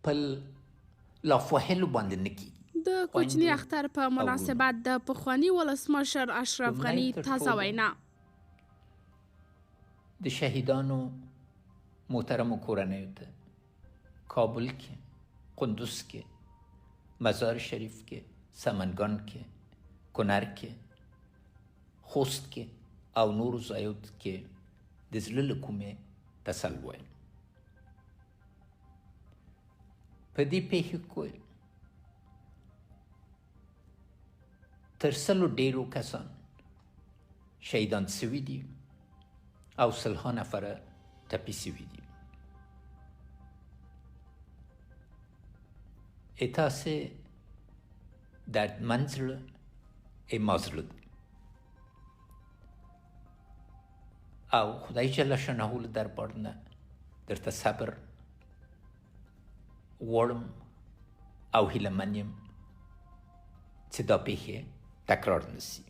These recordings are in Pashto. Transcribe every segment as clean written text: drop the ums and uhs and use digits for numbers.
خپل لافوهلو باندې نه کېږي. د کوچني اختر په مناسبت د پخواني ولسمشر اشرف غني تازه وینا. د شهیدانو محترمو کورنیو ته کابل کې، قندوز کې، مزار شریف کې، سمنگان کې، کنر کې، خوست کې او نورو ځایو کې د زړه له کومې تسل وایم. په دې پیښې کې تر سلو ډېرو کسان شهیدان سوي دي او سلها نفره ټپي سوي دي. تاسې دردمند زړه ما زړه ده او خدای جل شانه له دربار نه درته صبر غواړم او هیلهمن یم چې دا پیښې تکرار نشي.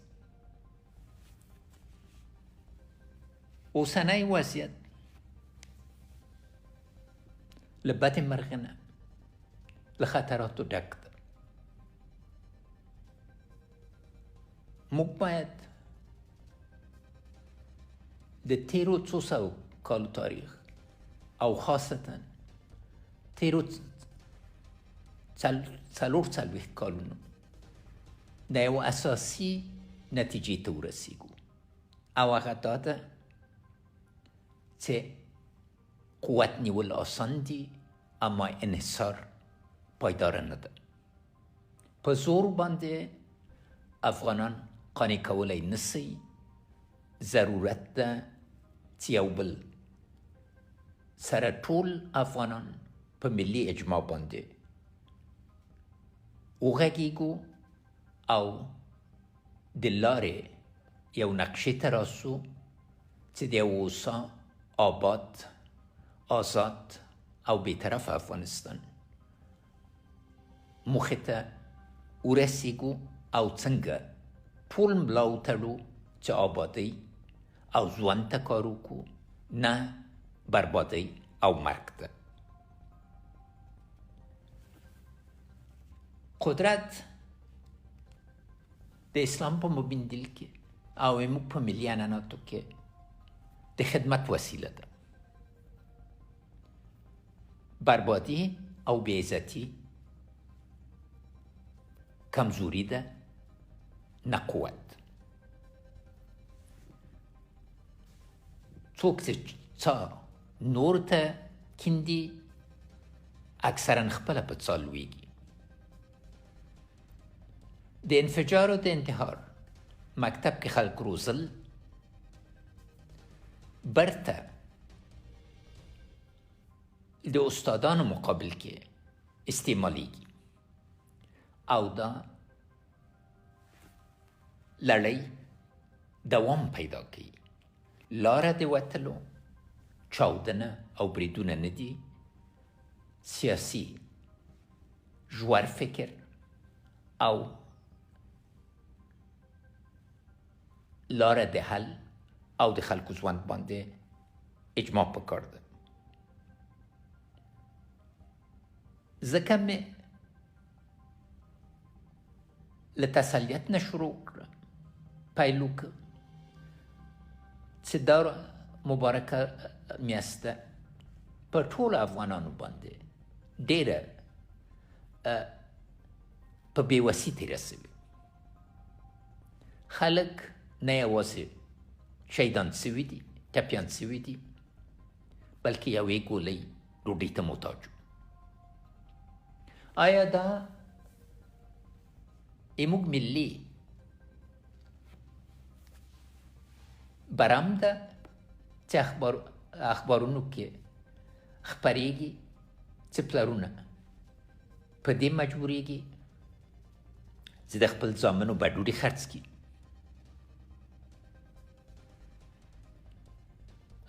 اوسنی وضعیت له بدې مرغې نه له خطراتو ډک ده. موږ باید د تیرو 200 کالو تاریخ او خاصتا تیرو 40 کالونو د یو اساسي نتیجې ته ورسیږو او هغه دا ده چې قوت نیول آسان دي اما انحصار پایدار نه ده. په زور باندې افغانان قانع کولی نسی. ضرورت ده چې یو بل سره ټول افغانان په ملي اجماع باندې وغږیږو او د لارې یو نقشې ته راسو چې د یو هوسا، آباد، آزاد او بیطرف افغانستان موخې ته ورسیږو او څنګه ټول ملا وتړو چې آبادۍ او ژوند ته کار وکړو، نه بربادۍ او مرګ ته. قدرت د اسلام په مبین دل کې او موږ په ملي عنعناتو کې د خدمت وسیله ده. بربادي او بېعزتي کمزوري ده، نه قوت. څوک چې څا نور ته کیندي اکثرا خپله په څا لویږي. د انفجار او د انتحار مکتب کې خلک روزل برته د استادانو مقابل کې استعمالیږي او دا لړۍ دوام پیدا کوي. لاره د وتلو چاودنه او بریدونه نه دي، سیاسي ژور فکر او لاره د حل او د خلکو ژوند باندې اجماع پکار ده. ځکه مې له تسلیت نه شروع کړه، پیل وکړه چې دا مبارکه میاشته په ټولو افغانانو باندې ډېره په بېوسي تېره سوې. خلک نه یوازې شهیدان سوي دي، ټپیان سوي دي، بلکې یوې ګولۍ ډوډۍ ته محتاج وو. آیا دا زموږ ملي برم ده چې اخبارونو کې خپریږي چې پلرونه په دې مجبوریږي چې د خپل زامنو به ډوډۍ خرڅ کړي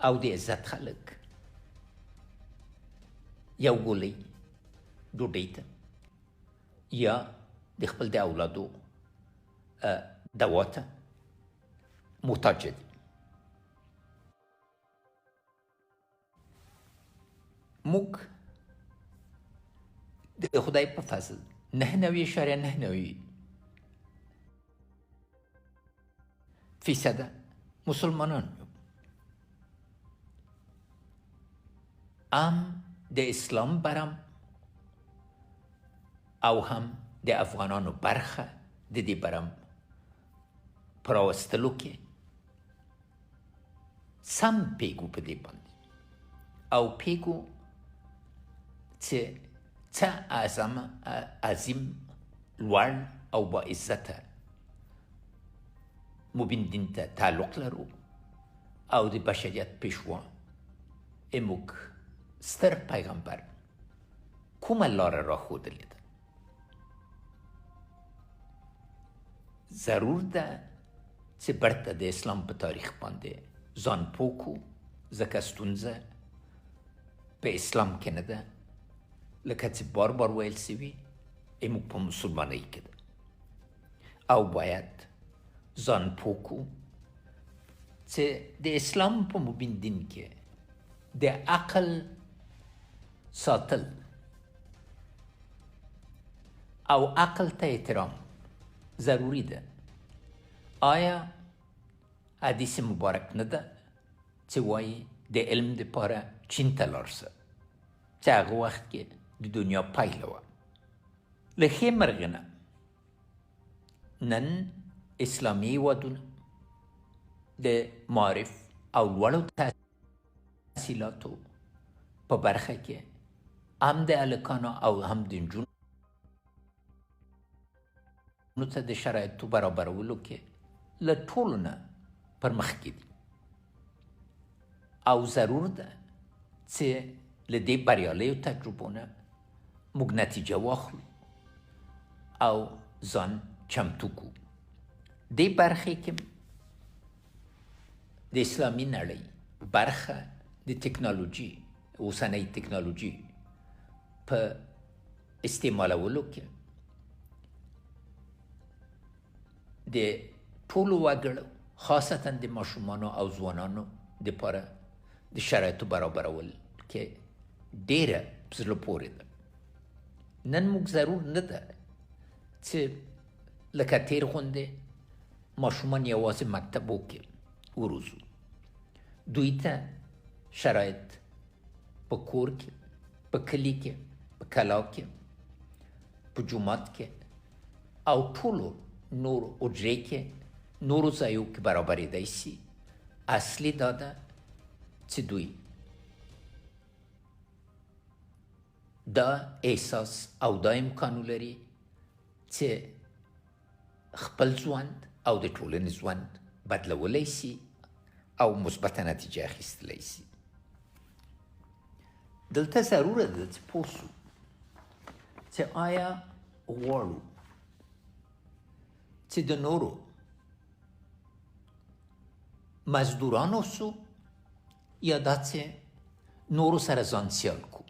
او د عزت خلک یو ګولۍ ډوډۍ ته یا د خپل د اولادو دوا ته محتاج دي. موږ د خدای په فضل 99.99% مسلمانان یو. هم د اسلام برم او هم د افغانانو برخه د دې برم په راوستلو کې سم پیګو په دې باندې او پیګو چې څه عظیم لوړ او با عزته مبین دین ته تعلق لرو او د بشریت پیشوا اموږ ستر پیغمبر کومه لاره راښودلې ده. ضرور ده چې برته د اسلام په تاریخ باندې ځان پوه کړو، ځکه ستونزه په اسلام کې نه ده، لکه چې بار بار ویل سوي اموږ په مسلمانۍ کې ده او باید ځان پوه کړو چې د اسلام په مبین دین کې د عقل ساتل او عقل ته احترام ضروری ده. آیا حدیث مبارک نه ده چې وایي د علم دپاره چین ته لاړ شه، چې هغه وخت کې د دنیا پایله وه. له ښې مرغې نه نن اسلامي هېوادونه د معارف او لوړو تحصیلاتو په برخه کې هم د هلکانو او هم د نجونو ته د شرایطو برابرولو کې له ټولو نه پرمخکې دي او ضرور ده چې له دې بریالیو تجربو نه موږ نتیجه واخلو او ځان چمتو کړو. دې برخې کې د اسلامي نړۍ برخه د ټکنالوژي، اوسنۍ ټکنالوژي په استعمالولو کې د ټولو وګړو خاصتا د ماشومانو او ځوانانو دپاره د شرایطو برابرول کې ډېره په زړه پورې ده. نن موږ ضرور نه ده چې لکه تېر غوندې ماشومان یوازې مکتبو کې وروزو. دوی ته شرایط په کور کې، په کلي کې، په کلا کې، په جومات کې او ټولو نور حجرې کې، نورو ځایو کې برابرېدی سي. اصلي دا ده چې دوی دا احساس او دا امکان ولري چې خپل ژوند او د ټولنې ژوند بدلولی سي او مثبته نتیجه اخیستلی سي. دلته ضروره ده چې پوه سو چې آیا غواړو چې د نورو مزدوران اوسو یا دا چې نورو سره ځان سیال کو.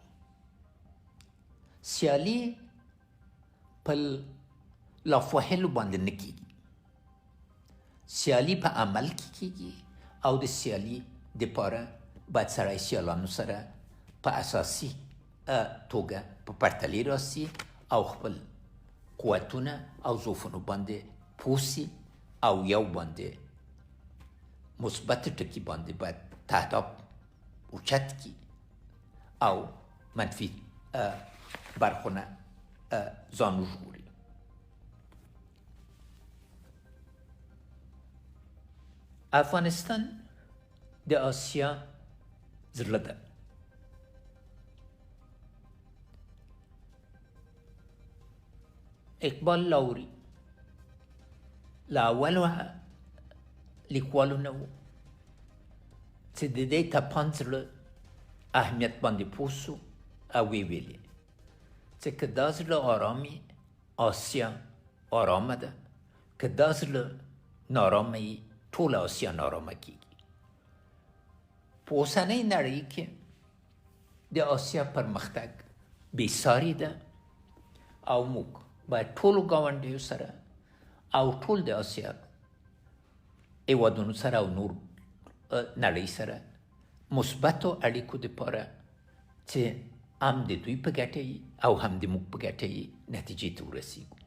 سیالي په لافوهلو باندې نه کېږي، سیالي په عمل کې کېږي او د سیالي دپاره باید سړی سیالانو سره په اساسي توګه په پرتلې راسي او خپل قوتونه او ضعفونو باندې پوه سي او یو باندې مثبت ټکي باندې باید تهداب اوچت کړي او منفي برخونه ځان وژغوري. افغانستان د آسیا زړه ده. اقبال لاهوري له اولو لیکوالو نه و چې د دې تپان زړه اهمیت باندې پوه سو او ویې ویلې چې که دا زړه آرامي، آسیا آرامه ده، که دا زړه نارامه یي، ټوله آسیا نارامه کېږي. په اوسنۍ نړۍ کې د آسیا پرمختګ بېساري ده او موږ باید ټولو ګاونډیو سره او ټول د آسیا هېوادونو سره او نور نړۍ سره مثبتو اړیکو دپاره چې هم د دوی په ګټه او هم د موږ په ګټه نتیجې ته ورسیږو.